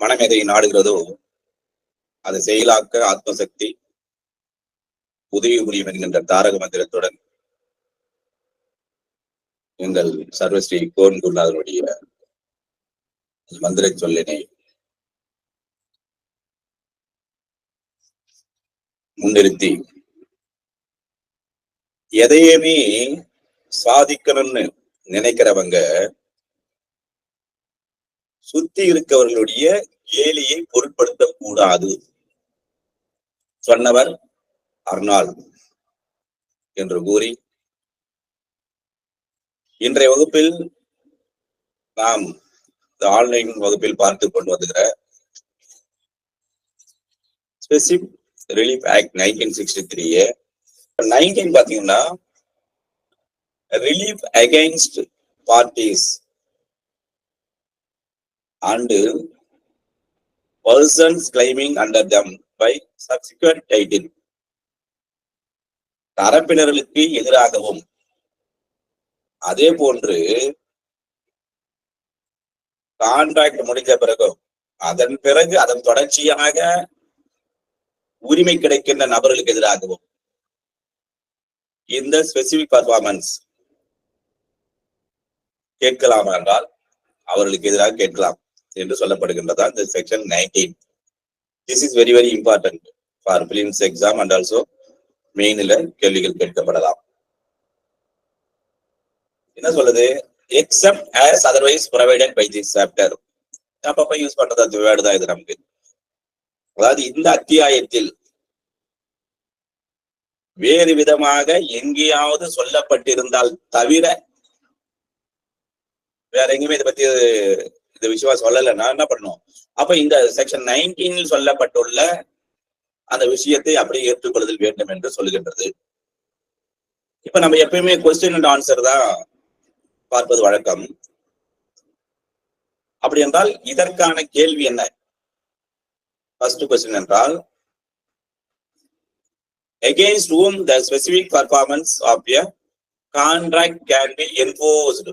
மனம் எதை நாடுகிறதோ அதை செயலாக்க ஆத்மசக்தி உதவி புரியும் என்கின்ற தாரக மந்திரத்துடன் எங்கள் சர்வஸ்ரீ கோன் குருநாதனுடைய மந்திர சொல்லினை முன்னிறுத்தி எதையுமே சாதிக்கணும்னு நினைக்கிறவங்க சுத்தி இருக்கவர்களுடைய கேலியை பொருட்படுத்தக் கூடாது சொன்னவர் அர்னால் என்று கூறி இன்றைய வகுப்பில் நாம் இந்த ஆன்லைன் வகுப்பில் பார்த்து கொண்டு வருகிற ஸ்பெசிபிக் ரிலீஃப் ஆக்ட் 1963 பாத்தீங்கன்னா relief against parties and persons claiming under them by subsequent title தரப்பினர்களுக்கு எதிராகவும் அதே போன்று கான்ட்ராக்ட் முடிந்த பிறகு அதன் தொடர்ச்சியாக உரிமை கிடைக்கின்ற நபர்களுக்கு எதிராகவும் இந்த ஸ்பெசிபிக் பர்ஃபார்மன்ஸ் கேட்கலாம் என்றால் அவர்களுக்கு எதிராக கேட்கலாம் என்று சொல்லப்படுகின்றதா இந்த section 19. This is very very important for prelims exam and also மெயின்ல கேள்விகள் கேட்கப்படலாம். என்ன சொல்லுது? except as otherwise provided by this chapter. அப்பப்ப யூஸ் பண்றது வேர்டு தான் இது நமக்கு. அதாவது இந்த அத்தியாயத்தில் வேறு விதமாக எங்கேயாவது சொல்லப்பட்டிருந்தால் தவிர வேற எங்கேயுமே இதை பத்தி இந்த விஷயம் சொல்லலைன்னா என்ன பண்ணணும்? அப்ப இந்த செக்ஷன் 19 சொல்லப்பட்டுள்ள அந்த விஷயத்தை அப்படியே ஏற்றுக்கொள்ளுதல் வேண்டும் என்று சொல்லுகின்றது. இப்ப நம்ம எப்பயுமே கொஸ்டின் அண்ட் ஆன்சர் தான் பார்ப்பது வழக்கம். அப்படி என்றால் இதற்கான கேள்வி என்ன? ஃபர்ஸ்ட் கொஸ்டின் என்றால் against whom the specific performance of a contract can be enforced.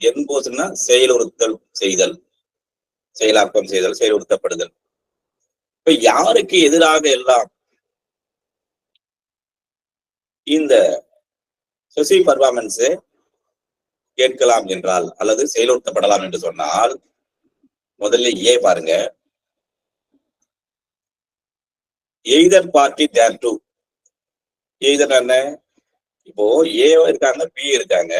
என்போதுன்னா செயலுறுத்தல் செய்தல், செயலாக்கம் செய்தல், செயலுறுத்தப்படுதல். இப்ப யாருக்கு எதிராக எல்லாம் இந்த ஸ்பெசிபிக் பர்ஃபார்மன்ஸ் கேட்கலாம் என்றால் அல்லது செயலுறுத்தப்படலாம் என்று சொன்னால் முதல்ல ஏ பாருங்க. Either party thereto. Either என்ன? இப்போ ஏ இருக்காங்க, பி இருக்காங்க.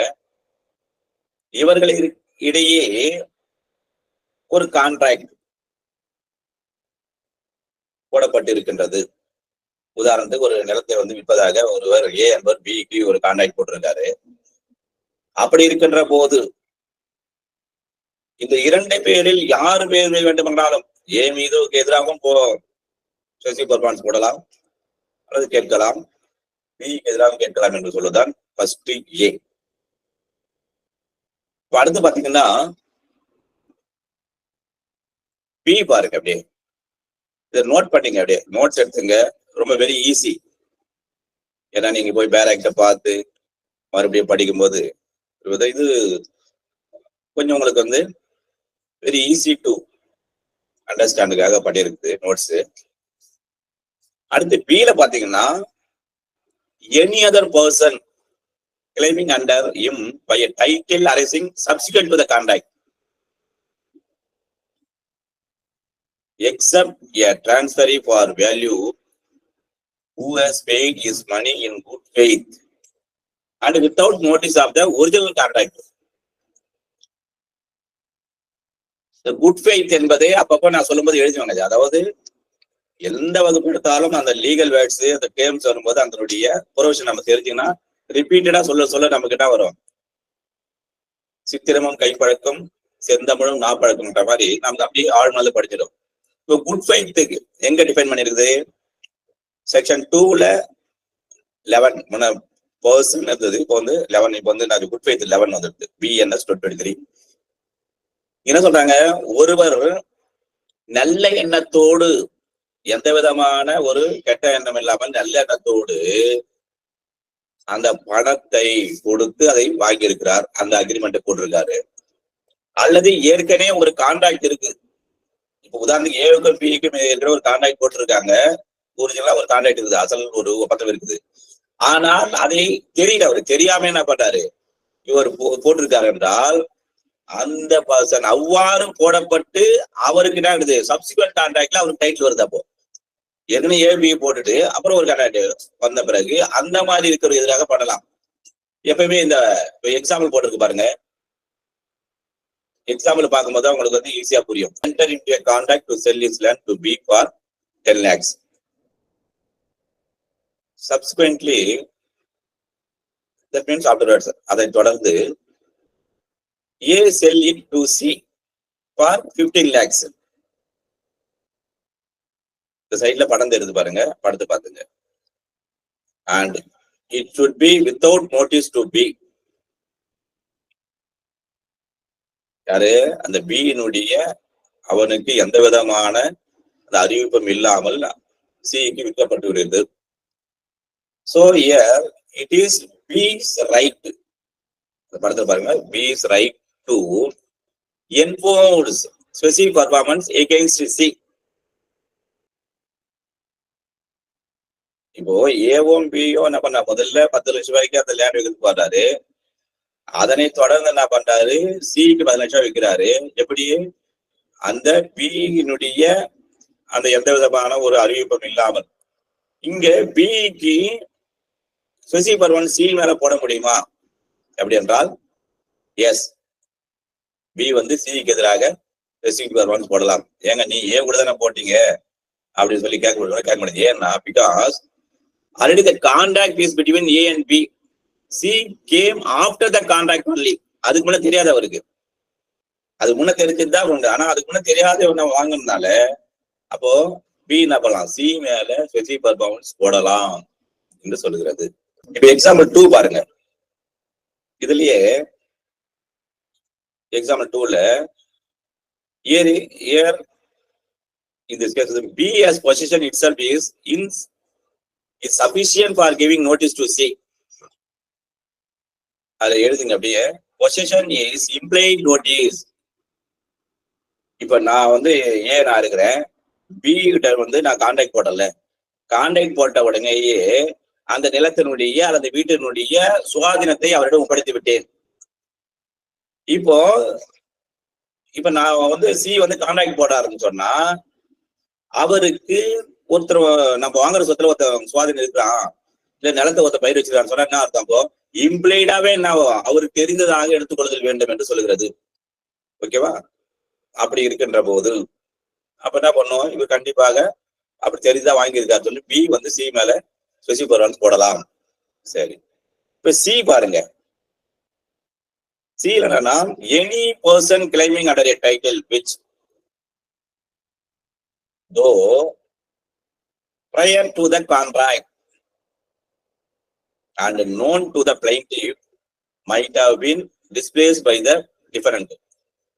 இவர்களுக்கு இடையே ஒரு கான்ட்ராக்ட் போடப்பட்டிருக்கின்றது. உதாரணத்துக்கு ஒரு நிலத்தை விற்பதாக ஒருவர் ஏ என்பவர் பிக்கு ஒரு கான்ட்ராக்ட் போட்டிருக்காரு. அப்படி இருக்கின்ற போது இந்த இரண்டு பேரில் யாரு பேர் வேண்டுமென்றாலும் ஏ மீது எதிராகவும் ஸ்பெசிபிக் பர்ஃபார்மன்ஸ் போடலாம் அல்லது கேட்கலாம், பிக்கு எதிராகவும் கேட்கலாம் என்று சொல்லுதான் ஃபர்ஸ்ட் ஏ. அடுத்து பாத்தீங்கன்னா பி பாருங்க. அப்படியே இதை நோட் பண்ணீங்க, அப்படியே நோட்ஸ் எடுத்துங்க. ரொம்ப வெரி ஈஸி. ஏன்னா நீங்க போய் பேராக்ட பார்த்து மறுபடியும் படிக்கும் போது இது கொஞ்சம் உங்களுக்கு வெரி ஈஸி டு அண்டர்ஸ்டாண்டுக்காக பண்ணியிருக்குது நோட்ஸ். அடுத்து பில பாத்தீங்கன்னா any other person claiming under him by a title arising subsequent to the contract except a transferee for value who has paid his money in good faith and without notice of the original contract. The good faith என்பதை அப்பப்ப நான் சொல்லும்போது எழுதுவாங்க. அதாவது எந்த வகுப்பு எடுத்தாலும் அந்த லீகல் வேர்ட்ஸ் அந்த டேர்ம்ஸ் வரும்போது அதனுடைய ப்ரொவிஷன் நம்ம தெரிஞ்சுங்கன்னா ரிப்பீட்டடா சொல்ல நம்ம கிட்ட வரும். சித்திரமும் கைப்பழக்கம் செந்தமிழும் நாப்பழக்கம்ன்ற மாதிரி நமக்கு அப்படியே ஆழ்மனது படிச்சிடும். இப்போ குட் ஃபைத்துக்கு எங்க டிஃபைன் பண்ணிருக்குது? செக்ஷன் 2ல 11 பர்சன் இருந்தது. இப்போ 11. இப்போ நான் குட் ஃபைத் 11 வந்துருக்கு. BNS 23 என்ன சொல்றாங்க? ஒருவர் நல்ல எண்ணத்தோடு, எந்த விதமான ஒரு கெட்ட எண்ணம் இல்லாமல் நல்ல எண்ணத்தோடு அந்த பணத்தை கொடுத்து அதை வாங்கி இருக்கிறார், அந்த அக்ரிமெண்ட் போட்டிருக்காரு. அல்லது ஏற்கனவே ஒரு கான்ட்ராக்ட் இருக்கு. இப்ப உதாரணத்துக்கு ஏவுக்கும் பிக்கும் இருக்கிற ஒரு கான்ட்ராக்ட் போட்டிருக்காங்க, ஒரிஜினலா ஒரு கான்ட்ராக்ட் இருக்குது, அசல் ஒரு ஒப்பந்தம் இருக்குது. ஆனால் அதை தெரியல, அவரு தெரியாம என்ன பண்ணாரு, இவர் போட்டிருக்காரு என்றால் அந்த பர்சன் அவ்வாறு போடப்பட்டு அவருக்கு என்ன ஆகுது, சப்சிக்வெண்ட் கான்ட்ராக்ட்ல அவருக்கு டைட்டில் வருது. அப்போ ஏற்கனவே ஏபி போட்டுட்டு அப்புறம் ஒரு கான்ட்ராக்ட் வந்த பிறகு அந்த மாதிரி இருக்கிற எதிராக பண்ணலாம். எப்பவுமே இந்த எக்ஸாம்பிள் போட்டிருக்கு பாருங்க, எக்ஸாம்பிள் பார்க்கும்போது உங்களுக்கு வந்து ஈஸியா புரியும். Enter into a contract to sell his land to B for 10 lakhs. Subsequently, that means afterwards, அதை தொடர்ந்து A sell it to C for 15 lakhs. இந்த சைட்ல படம் தெரியுது பாருங்க, படத்தை பாத்துங்க. And it should be without notice to B. யாரு, அந்த பியினுடைய அவனுக்கு எந்த விதமான அந்த அறிவிப்பும் இல்லாமல் சிக்கு விற்கப்பட்டுள்ளது. So here it is B's right. இந்த படத்தை பாருங்க, B's right to enforce specific performance against C. இப்போ ஏவும் பியும் என்ன பண்ண, முதல்ல 10 லட்சம் ரூபாய்க்கு அந்த லேண்ட் விற்கிறது போறாரு. அதனை தொடர்ந்து என்ன பண்றாரு, சிக்கு 10 லட்சம் விற்கிறாரு. எப்படி, அந்த பியினுடைய அந்த எந்த விதமான ஒரு அறிவிப்பும் இல்லாமல். இங்க பிக்கு ஸ்பெசிபிக் பர்ஃபார்மன்ஸ் சி மேல போட முடியுமா அப்படி என்றால் எஸ், பி வந்து சிக்கு எதிராக ஸ்பெசிபிக் பர்ஃபார்மன்ஸ் போடலாம். ஏங்க நீ ஏ கூட தானே போட்டீங்க அப்படின்னு சொல்லி கேட்க முடியாது. ஏன்னா because already the contract is between A and B. C came after the contract only. அதுக்கு முன்ன தெரியாத அவருக்கு, அது முன்ன தெரிஞ்சுதான் உண்டு. ஆனா அதுக்கு முன்ன தெரியாத ஒண்ணு வாங்கினால அப்போ பி என்ன பண்ணலாம், சி மேல ஸ்பெசிபிக் பர்ஃபார்மன்ஸ் போடலாம் என்று சொல்லுகிறது. இப்ப எக்ஸாம்பிள் 2 பாருங்க. இதுலயே example 2ல here in this case B as position itself is sufficient for giving notice to C. அதை எழுதுங்க அப்படியே, possession is implied notice. இப்ப நான் வந்து ஏ நான் இருக்கிறேன், பி கிட்ட வந்து நான் கான்ட்ராக்ட் போடல. கான்ட்ராக்ட் போட்ட உடனேயே அந்த நிலத்தினுடைய அல்லது வீட்டினுடைய சுயாதீனத்தை அவரிடம் ஒப்படைத்து விட்டேன். இப்ப நான் வந்து சி வந்து கான்ட்ராக்ட் போடாருன்னு சொன்னா அவருக்கு ஒருத்தர், நம்ம வாங்குற சொத்துல ஒருத்தர் சுவாதீனம் இருக்கிறான், இல்ல நிலத்தை ஒருத்தர் பயிர் வச்சிருக்கான்னு சொன்னா என்ன அர்த்தம், அப்போ இம்ப்ளைடாவே என்ன அவருக்கு தெரிந்ததாக எடுத்துக்கொள்ளுதல் வேண்டும் என்று சொல்லுகிறது. ஓகேவா? அப்படி இருக்கின்ற போது அப்ப என்ன பண்ணும், இவர் கண்டிப்பாக அப்படி தெரிஞ்சா வாங்கியிருக்காரு சொல்லி பி வந்து சி மேல ஸ்பெசிபிக் பர்ஃபார்மன்ஸ் போடலாம். சரி, இப்ப சி பாருங்க. சி என்னன்னா any person claiming under a title which though prior to the contract and known to the plaintiff might have been displaced by the different.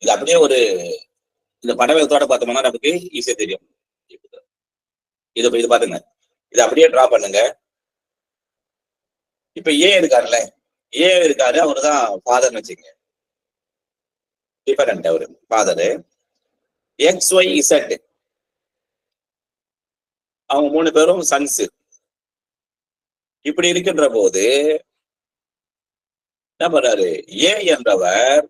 இது அப்படியே ஒரு இந்த படவேகத்தோட பார்த்தோம்னா நமக்கு ஈஸியா தெரியும். இது பாருங்க, இது அப்படியே டிரா பண்ணுங்க. இப்ப ஏ இருக்காருல்ல, ஏ இருக்காரு, அவரு தான் ஃபாதர்னு வச்சுங்க, டிஃபரண்ட் அவரு ஃபாதரு. எக்ஸ் ஒய் இசட் அவங்க 3 பேரும் சன்ஸ். இப்படி இருக்கின்ற போது என்ன பண்றாரு, ஏ என்றவர்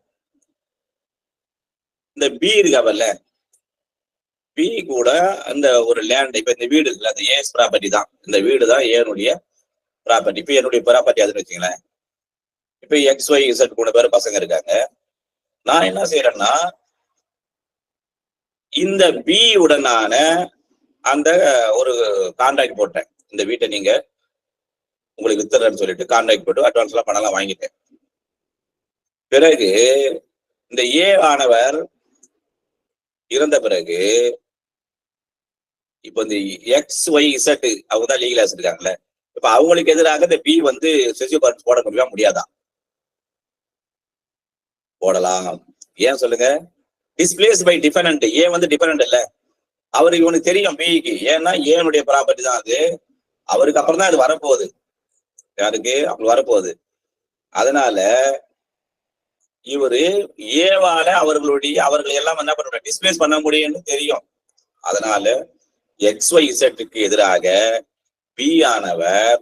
இந்த பி இருக்காவல்ல, பி கூட அந்த ஒரு லேண்ட், இப்ப இந்த வீடு இருக்குல்ல, அந்த ஏஸ் ப்ராப்பர்ட்டி தான், இந்த வீடு தான் ஏனுடைய ப்ராப்பர்ட்டி. இப்ப என்னுடைய ப்ராப்பர்ட்டி அதுன்னு வச்சுங்களேன். இப்ப எக்ஸ் ஒய் இசட் 3 பேர் பசங்க இருக்காங்க. நான் என்ன செய்யறேன்னா இந்த பி உடனான அந்த ஒரு கான்ட்ராக்ட் போட்டேன். இந்த வீட்டை நீங்க உங்களுக்கு வித்துறேன்னு சொல்லிட்டு கான்ட்ராக்ட் போட்டு அட்வான்ஸ் எல்லாம் பணம் எல்லாம் வாங்கிட்டேன். பிறகு இந்த ஏ ஆனவர் இறந்த பிறகு இப்ப இந்த எக்ஸ் ஒய் இசட் அவங்க தான் லீகல் ஆஸ் இருக்காங்கல்ல, இப்ப அவங்களுக்கு எதிராக இந்த பி வந்து ஸ்பெசிபிக் பர்ஃபார்மன்ஸ் போட முடியுமா, முடியாதா? போடலாம். ஏன் சொல்லுங்க, டிஸ்பிளேஸ் பை டிஃபரண்ட். ஏ வந்து டிஃபரண்ட் இல்ல, அவருக்கு இவனுக்கு தெரியும் பிக்கு, ஏன்னா ஏனுடைய ப்ராப்பர்ட்டி தான் அது, அவருக்கு அப்புறம் தான் அது வரப்போகுது, யாருக்கு அப்படி வரப்போகுது. அதனால இவரு ஏவால அவர்கள் எல்லாம் என்ன பண்ண டிஸ்பிளேஸ் பண்ண முடியும்னு தெரியும். அதனால XYZக்கு எதிராக பி ஆனவர்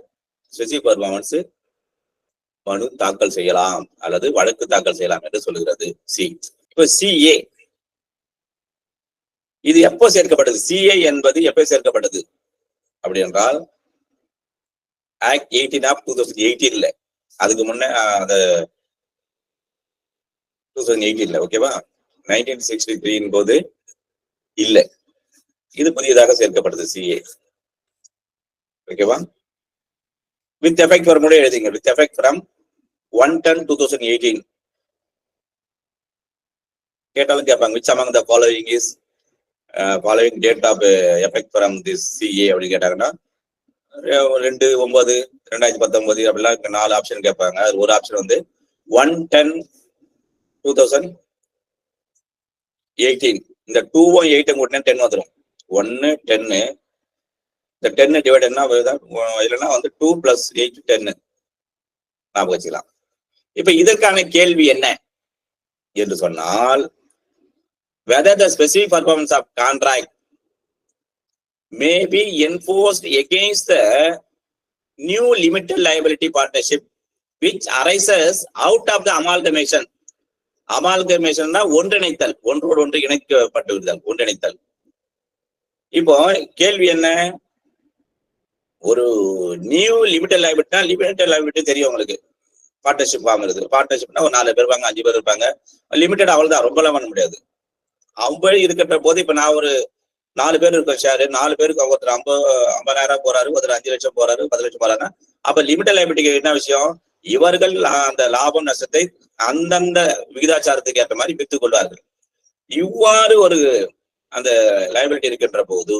ஸ்பெசிபிக் பர்ஃபார்மன்ஸ் மனு தாக்கல் செய்யலாம் அல்லது வழக்கு தாக்கல் செய்யலாம் என்று சொல்லுகிறது சி. இப்ப CA இது எப்போ சேர்க்கப்பட்டது? CA என்பது எப்போ சேர்க்கப்பட்டது அப்படி என்றால் ஆக்ட் 18 ஆஃப் 2018ல, அதுக்கு முன்ன அந்த 2018ல, ஓகேவா? 1963 போது இல்ல, இது புதியதாக சேர்க்கப்பட்டது CA, ஓகேவா? வித் எஃபெக்ட் வரும் முடியும் எழுதிங்க. With effect from 1/10/2018. கேட்டாலும் கேட்பாங்க which among the following is following date of effect from this CA அப்படி கேட்டாங்கன்னா 2/9/2019 அப்படிலாம் 4 ஆப்ஷன் கேட்பாங்க. அது ஒரு ஆப்ஷன் வந்து 1/10/2018. இந்த 2 8 கூட்டினா 10 வந்துடும். 1 10, இந்த 10 டிவைட் என்ன இல்லைன்னா வந்து 2 + 8 10 ஞாபகம் வச்சுக்கலாம். இப்ப இதற்கான கேள்வி என்ன என்று சொன்னால், whether the specific performance of contract may be enforced against the new limited liability partnership which arises out of the amalgamation. amalgamation ஒன்றிணைத்தல், ஒன்றோடு ஒன்று இணைக்கப்பட்டு விடுதல், ஒன்றிணைத்தல். இப்போ கேள்வி என்ன? ஒரு நியூ லிமிடெட் லைபிலிட்டினா, லிமிடெட் லைபிலிட்டி தெரியும் உங்களுக்கு, பார்ட்னர்ஷிப் வாங்குறது. பார்ட்னர்ஷிப்னா ஒரு 4 பேர் இருப்பாங்க, 5 பேர் இருப்பாங்க. லிமிடெட் அவ்வளவுதான், ரொம்பலாம் பண்ண முடியாது. அவங்க இருக்கிற போது இப்ப நான் ஒரு 4 பேர் இருக்க ஷேர், 4 பேருக்கு ஒருத்தர் 50,000 போறாரு, ஒருத்தர் 5 லட்சம் போறாரு, 10 லட்சம் போறாருன்னா அப்ப லிமிடெட் லைபிலிட்டிக்கு என்ன விஷயம்? இவர்கள் அந்த லாபம் நஷ்டத்தை அந்தந்த விகிதாச்சாரத்துக்கு ஏற்ற மாதிரி பிரித்துக் கொள்வார்கள். இவ்வாறு ஒரு அந்த லைபிலிட்டி இருக்கின்ற போது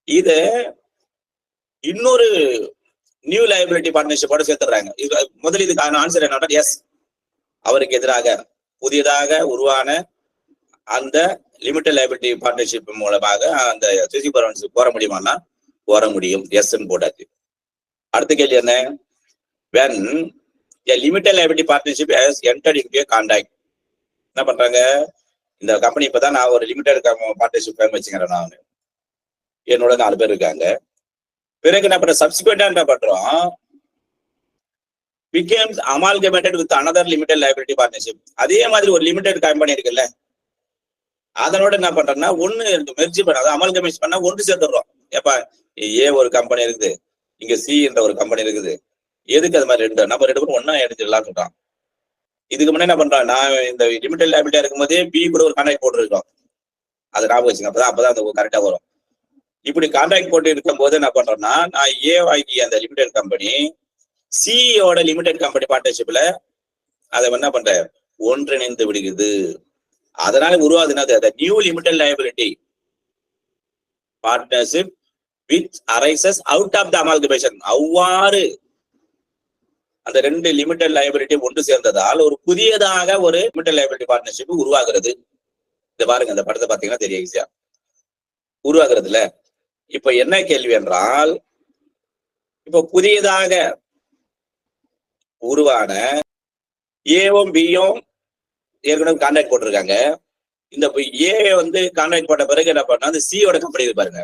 இத இன்னொரு நியூ லைபிலிட்டி பார்ட்னர்ஷிப்போட சேர்த்துறாங்க. முதல் இதுக்கான ஆன்சர் என்ன? எஸ். அவருக்கு எதிராக புதியதாக உருவான அந்த லிமிடெட் லைபிலிட்டி பார்ட்னர்ஷிப் மூலமாக அந்த ஸ்பெசிபிக் பர்ஃபார்மன்ஸ் கோர முடியுமானா கோர முடியும். எஸ் போட்டாச்சு. அடுத்த கேள்வி என்ன? when a limited liability partnership has entered into a contract, என்ன பண்றாங்க? இந்த கம்பெனி இப்பதான் நான் ஒரு லிமிடெட் பார்ட்னர்ஷிப் வச்சுக்கிறேன், நான் என்னோட 4 பேர் இருக்காங்க. பிறகு என்ன பண்ற? சப்சிக்வெண்டா என்ன பண்றோம்? becomes amalgamated with another limited liability partnership. அதே மாதிரி ஒரு லிமிடெட் கம்பெனி இருக்குல்ல, அதனோட என்ன பண்றோம்னா ஒண்ணு மெர்ஜ் பண்ண, அதை அமல்கமைஸ் பண்ணா ஒன்று சேர்த்துடுறோம். ஏப்பா ஏ ஒரு கம்பெனி இருக்குது, இங்க சி என்ற ஒரு கம்பெனி இருக்குது, எதுக்கு அது மாதிரி நம்ம 2 பேரும் ஒன்னா எடுத்துடலாம் சொல்றான். இதுக்கு முன்னாடி என்ன பண்றான்? நான் இந்த லிமிடெட் லைபிலிட்டியா இருக்கும் போதே பி கூட ஒரு கான்ட்ராக்ட் போட்டுருக்கோம். அது ஞாபகம் வச்சுங்க, அப்பதான் அது கரெக்டா வரும். இப்படி கான்ட்ராக்ட் போட்டு இருக்கும் போது என்ன பண்றோம்னா, நான் ஏ வாங்கி அந்த லிமிடெட் கம்பெனி சியோட லிமிடெட் கம்பெனி பார்ட்னர்ஷிப்ல அதை என்ன பண்ற? ஒன்றிணைந்து விடுகிறது. அதனால உருவாதுனது new limited liability partnership which arises out of the amalgamation. அவ்வாறு அந்த 2 லிமிடெட் லைபிலிட்டி ஒன்று சேர்ந்ததால் ஒரு புதியதாக ஒரு லிமிடெட் லைபிலிட்டி பார்ட்னர்ஷிப் உருவாகிறது. இந்த பாருங்க, இந்த படத்தை பாத்தீங்கன்னா தெரியும், ஈஸியா உருவாகிறதுல. இப்ப என்ன கேள்வி என்றால், இப்ப புதியதாக உருவான ஏவும் பியும் ஏற்கனவே கான்ட்ராக்ட் போட்டிருக்காங்க. இந்த ஏ வந்து கான்ட்ராக்ட் போட்ட பிறகு என்ன பண்ணா, அந்த சியோட கம்பெனி பாருங்க,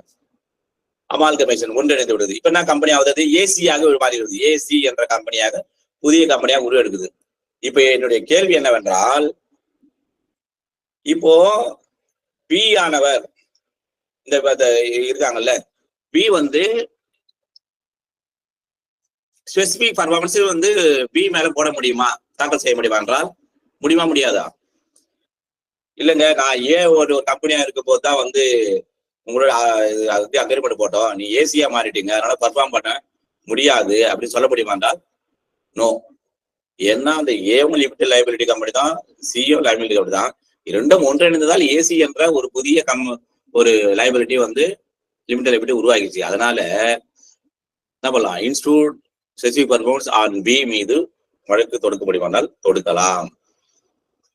அமால்கமேஷன் ஒன்றிணைந்து விடுது. இப்ப என்ன கம்பெனி ஆகுது? ஏசியாக மாறிடுது. ஏசி என்ற கம்பெனியாக புதிய கம்பெனியாக உருவெடுக்குது. இப்ப என்னுடைய கேள்வி என்னவென்றால், இப்போ பி ஆனவர் இந்த இருக்காங்கல்ல, பி வந்து ஸ்பெசிபிக் பர்ஃபார்மன்ஸ் வந்து பி மேல போட முடியுமா, தாக்கல் செய்ய முடியுமா என்றால் முடியுமா, முடியாதா? இல்லைங்க, நான் ஒரு கம்பெனியா இருக்க போது தான் வந்து உங்களோட அக்ரிமெண்ட் போட்டோம், நீ ஏசியா மாறிட்டீங்க, அதனால பர்ஃபார்ம் பண்ண முடியாது அப்படின்னு சொல்ல முடியுமா என்றால் நோ. ஏன்னா அந்த ஏவும் லிமிடெட் லைபிலிட்டி கம்பெனி தான், சியும் லைபிலிட்டி கம்பெனி தான். இரண்டும் ஒன்றிணைந்ததால் ஏசி என்ற ஒரு புதிய ஒரு லைபிலிட்டி வந்து லிமிடெட் லைபிலிட்டி உருவாகிடுச்சு. அதனால என்ன பண்ணலாம்? Institute specific performance on B மீது வழக்கு தொடுக்க முடியுமானால் தொடுக்கலாம்.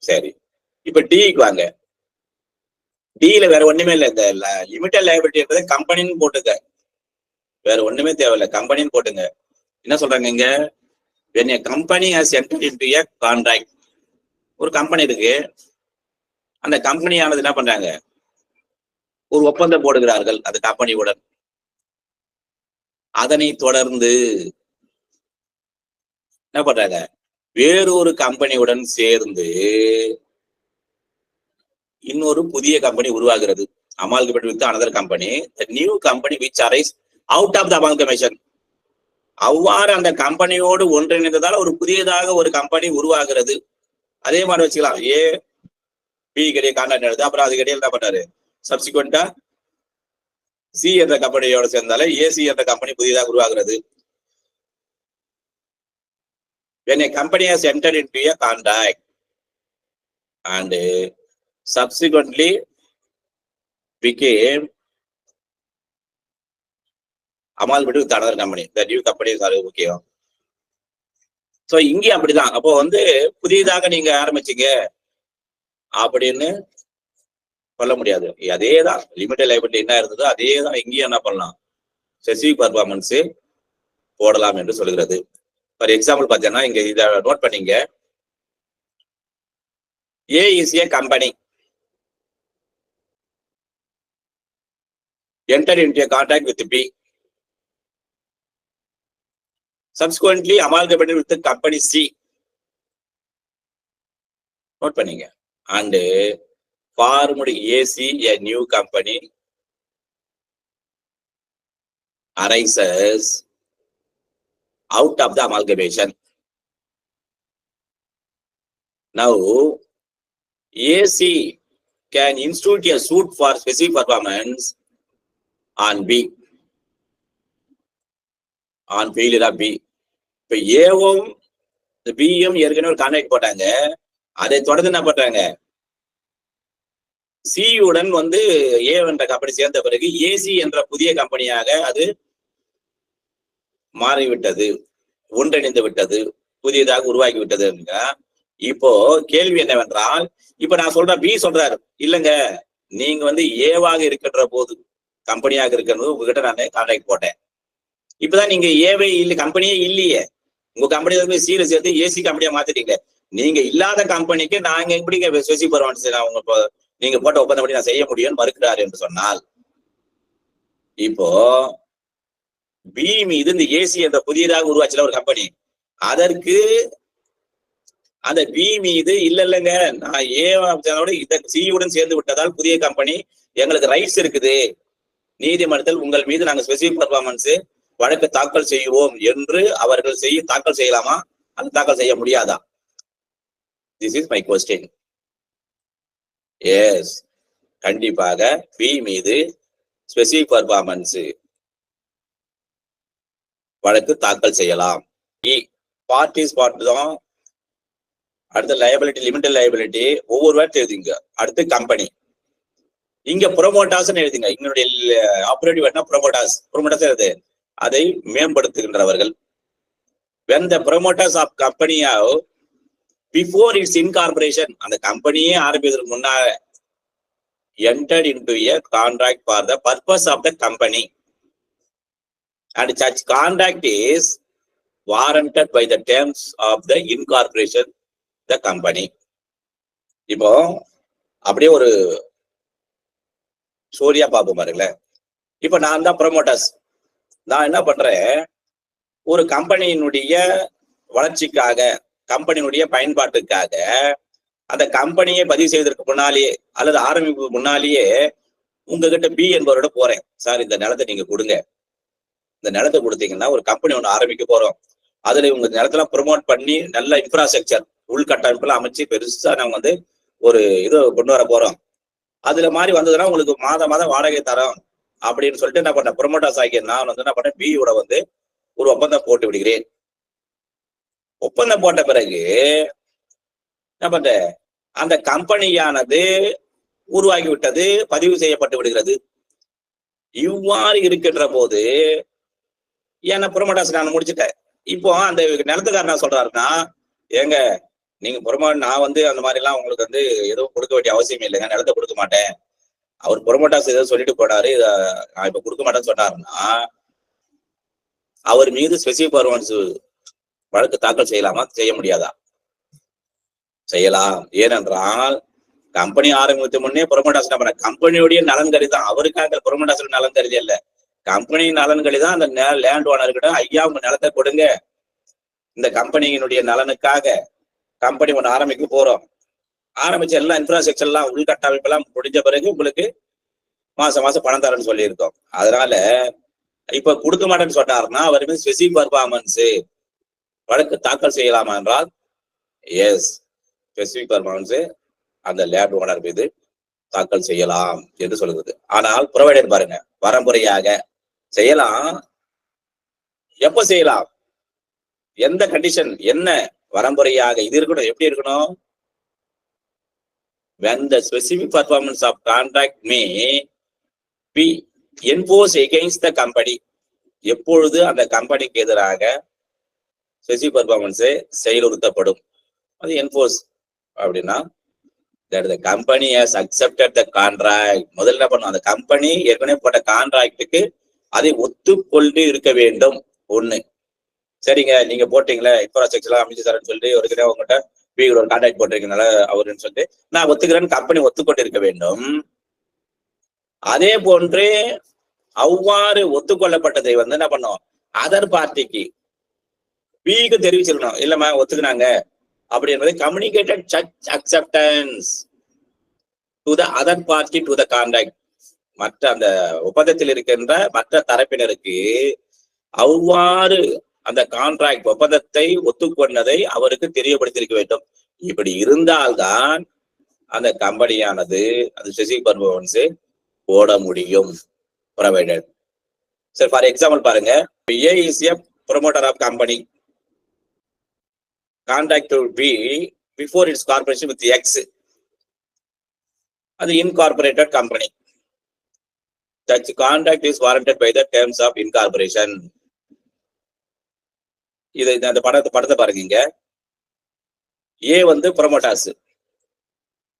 சரி, இப்ப டிக்கு வாங்க. டில வேற ஒண்ணுமே இல்லை, இந்த லிமிடெட் லைபிலிட்டி என்பதை கம்பெனின்னு போட்டுங்க, வேற ஒண்ணுமே தேவையில்லை, கம்பெனின்னு போட்டுங்க. என்ன சொல்றாங்க இங்க? when a company has entered into a contract, ஒரு கம்பெனி இருக்கு, அந்த கம்பெனியானது என்ன பண்றாங்க? ஒரு ஒப்பந்தம் போடுகிறார்கள் அந்த கம்பெனியுடன். அதனை தொடர்ந்து என்ன பண்றாங்க, வேறொரு கம்பெனியுடன் சேர்ந்து இன்னொரு புதிய கம்பெனி உருவாகிறது. Amalgamate with another company, the new company which arise out of the amalgamation. அவ்வாறு அந்த கம்பெனியோடு ஒன்றிணைந்ததால் ஒரு புதியதாக ஒரு கம்பெனி உருவாகிறது. அதே மாதிரி வச்சுக்கலாம், ஏ பி கிடையே கான்ட்ராக்ட் எழுது, அப்புறம் அது கிடையாது என்ன பண்றாரு, சப்சிக்வெண்டா சி என்ற கம்பெனியோட சேர்ந்தாலே ஏசி என்ற கம்பெனி புதியதாக உருவாகிறது. when a company has entered into a contract and subsequently became amalgamated with another company, the new company is okay. So இங்கே அப்படிதான். அப்போ வந்து புதியதாக நீங்க ஆரம்பிச்சீங்க அப்படின்னு சொல்ல முடியாது. அதேதான் லிமிடெட் லைபிலிட்டி என்ன இருந்ததோ அதேதான் இங்கேயும் என்ன பண்ணலாம், ஸ்பெசிபிக் பர்ஃபார்மன்ஸ் போடலாம் என்று சொல்கிறது. ஃபார் எக்ஸாம்பிள் பார்த்தீங்கன்னா இங்க இதை நோட் பண்ணீங்க. A is a company entered into a contract with B, subsequently amalgamated with the company C. Note பண்ணீங்க. and formed AC, a new company arises out of the amalgamation. Now AC can institute a suit for specific performance on B, on failure of B. இப்ப ஏவும் பியும் ஏற்கனவே ஒரு contract போட்டாங்க. அதை தொடர்ந்து என்ன பண்றாங்க, சியுடன் வந்து ஏ என்ற கம்பெனி சேர்ந்த பிறகு ஏசி என்ற புதிய கம்பெனியாக அது மாறிவிட்டது, ஒன்றிணைந்து விட்டது, புதியதாக உருவாக்கி விட்டது. இப்போ கேள்வி என்னவென்றால், இப்ப நான் சொல்றேன், பி சொல்றாரு இல்லங்க நீங்க வந்து ஏவாக இருக்கின்ற போது, கம்பெனியாக இருக்கிறது உங்ககிட்ட நான் கான்ட்ராக்ட் போட்டேன். இப்பதான் நீங்க ஏவே இல்ல, கம்பெனியே இல்லையே, உங்க கம்பெனி போய் சீரை சேர்த்து ஏசி கம்பெனியா மாத்திட்டீங்க. நீங்க இல்லாத கம்பெனிக்கு நாங்க எப்படிங்க ஸ்பெசிபிக் பர்ஃபார்மன்ஸ் நீங்க போட்ட ஒப்பந்தம் படி நான் செய்ய முடியும்னு மறுக்கிறார் என்று சொன்னால், இப்போ பி மீது இந்த ஏசி என்ற புதியதாக உருவாச்சுல ஒரு கம்பெனி, அதற்கு அந்த பி மீது இல்லைங்க நான் ஏவோட இந்த சியுடன் சேர்ந்து விட்டதால் புதிய கம்பெனி எங்களுக்கு ரைட்ஸ் இருக்குது, நீதிமன்றத்தில் உங்கள் மீது நாங்க ஸ்பெசிபிக் பர்ஃபார்மன்ஸ் வழக்கு தாக்கல் செய்வோம் என்று அவர்கள் தாக்கல் செய்யலாமா, அது தாக்கல் செய்ய முடியாதா? This is my question. Yes, கண்டிப்பாக பி மீது ஸ்பெசிபிக் பர்ஃபார்மன்ஸ் வழக்கு தாக்கல் செய்யலாம். பார்ட்டிஸ் பார்ட் தான். அடுத்த லயபிலிட்டி, லிமிடெட் லயபிலிட்டி ஒவ்வொரு வார்த்தை எழுதிங்க. அடுத்து கம்பெனி, இங்க ப்ரோமோட்டாஸ் எழுதுங்க. இங்களுடைய ஆபரேட்டிவ் என்ன ப்ரோமோட்டாஸ் எழுது, அதை மேம்படுத்துகின்றவர்கள். when the promoters of company have before its incorporation, அந்த கம்பெனியே ஆரம்பிப்பதற்கு முன்னால entered into a contract for the purpose of the company and such contract is warranted by the terms of the incorporation the company. இப்போ அப்படியே ஒரு ஸ்டோரியா பார்ப்போம் பாருங்களேன். இப்ப நான் தான் ப்ரொமோட்டர்ஸ், நான் என்ன பண்றேன், ஒரு கம்பெனியினுடைய வளர்ச்சிக்காக, கம்பெனியினுடைய பயன்பாட்டுக்காக அந்த கம்பெனியை பதிவு செய்வதற்கு முன்னாலேயே அல்லது ஆரம்பிப்பு முன்னாலேயே உங்ககிட்ட பி என்பவரோட போறேன், சார் இந்த நிலத்தை நீங்க கொடுங்க, இந்த நிலத்தை கொடுத்தீங்கன்னா ஒரு கம்பெனி ஒண்ணு ஆரம்பிக்க போறோம், அதுல உங்க நிலத்தெல்லாம் ப்ரொமோட் பண்ணி நல்ல இன்ஃப்ராஸ்ட்ரக்சர் உள்கட்டமைப்புலாம் அமைச்சு பெருசா நாங்க வந்து ஒரு இது கொண்டு வர போறோம், அதுல மாதிரி வந்ததுன்னா உங்களுக்கு மாதம் வாடகை தரோம் அப்படின்னு சொல்லிட்டு என்ன பண்ண, ப்ரொமோட்டர்ஸ் ஆகிய நான் வந்து என்ன பண்ணேன், பியோட வந்து ஒரு ஒப்பந்தம் போட்டு விடுகிறேன். ஒப்பந்தம் போட்ட பிறகு என்ன பண்ற, அந்த கம்பெனியானது உருவாகி விட்டது, பதிவு செய்யப்பட்டு விடுகிறது. இவ்வாறு இருக்கின்ற போது ஏன்னா ப்ரொமோட்டர்ஸ் நான் முடிச்சுட்டேன். இப்போ அந்த நிலத்துக்காரர் என்ன சொல்றாருன்னா, ஏங்க நீங்க நான் வந்து அந்த மாதிரி எல்லாம் உங்களுக்கு வந்து எதுவும் கொடுக்க வேண்டிய அவசியம் இல்லைங்க, நிலத்தை கொடுக்க மாட்டேன். அவர் ப்ரொமோட்டர்ஸ் ஏதோ சொல்லிட்டு போனாரு, நான் இப்ப கொடுக்க மாட்டேன்னு சொன்னாருன்னா அவர் மீது ஸ்பெசிபிக் பர்ஃபார்மன்ஸ் வழக்கு தாக்கல் செய்யலாமா, செய்ய முடியாதா? செய்யலாம். ஏனென்றால் கம்பெனி ஆரம்பித்து முன்னே ப்ரொமோட்டர்ஸ் பண்ண கம்பெனியுடைய நலன் கருதி தான், அவருக்காக ப்ரொமோட்டர்ஸ் நலன் கருதி இல்ல, கம்பெனி நலன் கருதி தான் அந்த லேண்ட் ஓனர்கிட்ட ஐயா உங்க நிலத்தை கொடுங்க, இந்த கம்பெனியினுடைய நலனுக்காக கம்பெனி ஒன்று ஆரம்பிக்க போறோம், ஆரம்பிச்ச எல்லாம் இன்ஃப்ராஸ்ட்ரக்சர் எல்லாம் உள்கட்டமைப்பு எல்லாம் முடிஞ்ச பிறகு உங்களுக்கு மாசம் மாசம் பணம் தரேன்னு சொல்லியிருக்கோம். அதனால இப்ப கொடுக்க மாட்டேன்னு சொன்னாருன்னா அவர் மீது ஸ்பெசிபிக் பர்ஃபார்மன்ஸ் வழக்கு தாக்கல் செய்யலாமா என்றால் எஸ், ஸ்பெசிபிக் பர்ஃபார்மன்ஸ் அந்த லேண்ட் ஓனர் மீது தாக்கல் செய்யலாம் என்று சொல்லுகிறது. ஆனால் ப்ரொவைடர் பாருங்க, வரமுறையாக செய்யலாம். எப்ப செய்யலாம், எந்த கண்டிஷன் என்ன, வரமுறையாக இது இருக்கணும். எப்படி இருக்கணும், when the specific performance of contract may be enforced against the company, எப்பொழுது அந்த கம்பெனிக்கு எதிராக ஸ்பெசிபிக் பர்ஃபார்மன்ஸ் செயலுறுத்தப்படும், அது என்போர்ஸ் அப்படின்னா that the company has accepted the contract. முதல்ல என்ன பண்ணும், அந்த கம்பெனி ஏற்கனவே போட்ட கான்ட்ராக்டுக்கு அதை ஒத்துக்கொண்டு இருக்க வேண்டும். ஒண்ணு, சரிங்க நீங்க போட்டீங்களா இன்ஃப்ராஸ்ட்ரக்சர் அமைச்சு தரேன்னு சொல்லிட்டு ஒரு உங்ககிட்ட ஒரு கான்ட்ராக்ட் போட்டிருக்கனால அவருன்னு சொல்லிட்டு நான் ஒத்துக்கிறேன்னு கம்பெனி ஒத்துக்கொண்டு இருக்க வேண்டும். அதே போன்று அவ்வாறு ஒத்துக்கொள்ளப்பட்டதை என்ன பண்ணோம், அதர் பார்ட்டிக்கு பிக்கு தெரிவிச்சிருக்கணும். இல்லம்மா ஒத்துக்கினாங்க அப்படி என்பதை communicated such acceptance to the other party to the contract. மற்ற அந்த ஒப்பந்தத்தில் இருக்கின்ற மற்ற தரப்பினருக்கு அவ்வாறு அந்த கான்ட்ராக்ட் ஒப்பந்தத்தை ஒத்துக்கொண்டதை அவருக்கு தெரியப்படுத்தியிருக்க வேண்டும். இப்படி இருந்தால்தான் அந்த கம்பெனியானது அந்த ஸ்பெசிபிக் பர்ஃபார்மன்ஸ் போட முடியும். ப்ரொவைடட். சரி, ஃபார் எக்ஸாம்பிள் பாருங்க, A is a promoter of company. Contract to B before its corporation with X. அது incorporated company. Such contract is warranted by the terms of incorporation. இது அந்த படத்தை பாருங்க. ஏ ப்ரொமோட்டர்ஸ்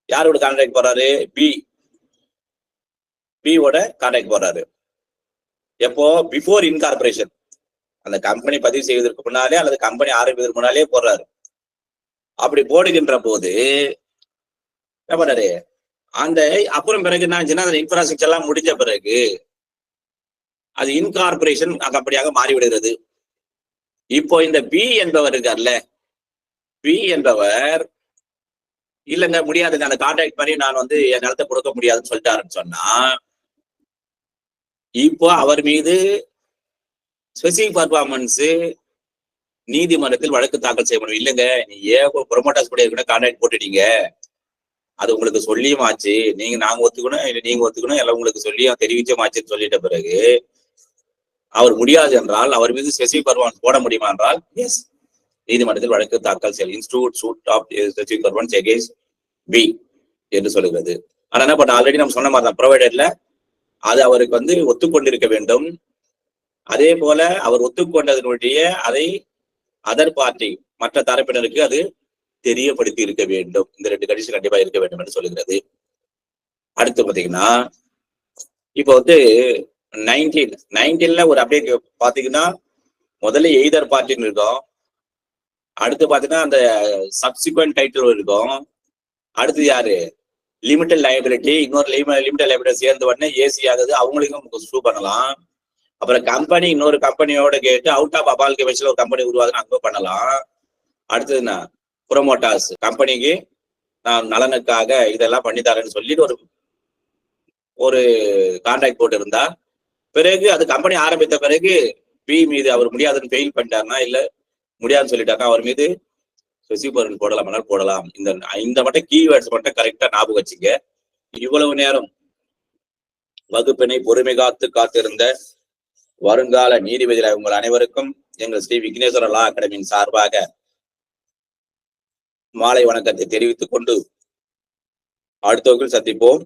யாரோட கான்ட்ராக்ட் போறாரு, பி ஓட கான்ட்ராக்ட் போறாரு. எப்போ, பிஃபோர் இன்கார்பரேஷன், அந்த கம்பெனி பதிவு செய்வதற்கு முன்னாலே அல்லது கம்பெனி ஆரம்பிப்பதற்கு முன்னாலே போடுறாரு. அப்படி போடுகின்ற போது என்ன பண்ணாரு, அந்த அப்புறம் பிறகு என்ன ஆச்சுன்னா அந்த இன்ஃப்ராஸ்ட்ரக்சர் எல்லாம் முடிஞ்ச பிறகு அது இன்கார்பரேஷன் அப்படியாக மாறிவிடுகிறது. இப்போ இந்த பி என்பவர் இருக்கார்ல, பி என்பவர் இல்லைங்க முடியாதுங்க, அந்த கான்ட்ராக்ட் மாதிரி நான் என் நிலத்தை கொடுக்க முடியாதுன்னு சொல்லிட்டாருன்னு சொன்னா, இப்போ அவர் மீது ஸ்பெசிபிக் பர்ஃபார்மன்ஸ் நீதிமன்றத்தில் வழக்கு தாக்கல் செய்ய முடியும். இல்லைங்க நீ ப்ரொமோட்டர்ஸ் கூட கான்ட்ராக்ட் போட்டுட்டீங்க, அது உங்களுக்கு சொல்லியும் ஆச்சு, நாங்க ஒத்துக்கணும் இல்லை நீங்க ஒத்துக்கணும் எல்லாம் உங்களுக்கு சொல்லியும் தெரிவிச்சும் ஆச்சுன்னு சொல்லிட்ட பிறகு அவர் முடியாது என்றால் அவர் மீது ஸ்பெசிபிக் பர்ஃபார்மன்ஸ் போட முடியுமா என்றால் எஸ், நீதிமன்றத்தில் வழக்கு தாக்கல் செய்ய institute suit of specific performance against B என்று சொல்லுகிறது. ஆனா என்ன பண்ண, ஆல்ரெடி நம்ம சொன்ன மாதிரி தான், ப்ரொவைடர்ல அது அவருக்கு ஒத்துக்கொண்டிருக்க வேண்டும். அதே போல அவர் ஒத்துக்கொண்டதனுடைய அதை அதர் பார்ட்டி மற்ற தரப்பினருக்கு அது தெரியப்படுத்தி இருக்க வேண்டும். இந்த 2 கண்டிஷன் கண்டிப்பா இருக்க வேண்டும் என்று சொல்லுகிறது. அடுத்து பாத்தீங்கன்னா இப்போ 19ல ஒரு அப்டேட் பாத்தீங்கன்னா முதல்ல எய்தர் பார்ட்டின்னு இருக்கும், அடுத்து பாத்தீங்கன்னா அந்த சப்சிக்வெண்ட் டைட்டில் இருக்கும், அடுத்து யாரு லிமிடெட் லைபிலிட்டி, இன்னொரு லிமிடெட் லைபிலிட்டி சேர்ந்த உடனே ஏசி ஆகுது, அவங்களுக்கும் சூ பண்ணலாம். அப்புறம் கம்பெனி இன்னொரு கம்பெனியோட கேட்டு அவுட் ஆஃப் அபால் கேஷன்ல ஒரு கம்பெனி உருவாகுதுன்னு அங்க பண்ணலாம். அடுத்தது என்ன, ப்ரொமோட்டர்ஸ் கம்பெனிக்கு நான் நலனுக்காக இதெல்லாம் பண்ணித்தாரேன்னு சொல்லிட்டு ஒரு கான்ட்ராக்ட் போட்டு இருந்தா, பிறகு அது கம்பெனி ஆரம்பித்த பிறகு பி மீது அவர் முடியாதுன்னு ஃபெயில் பண்ணிட்டாருன்னா, இல்ல முடியாதுன்னு சொல்லிட்டாருன்னா அவர் மீது ஸ்பெசிபிக் போடலாம் போடலாம். இந்த மட்டும் கீவேர்ட்ஸ் மட்டும் கரெக்டா ஞாபகம் வச்சுங்க. இவ்வளவு நேரம் வகுப்பினை பொறுமை காத்திருந்த வருங்கால நீதிபதிகள் உங்கள் அனைவருக்கும் எங்கள் ஸ்ரீ விக்னேஸ்வர லா அகாடமியின் சார்பாக மாலை வணக்கத்தை தெரிவித்துக் கொண்டு அடுத்த வகுப்பில் சந்திப்போம்.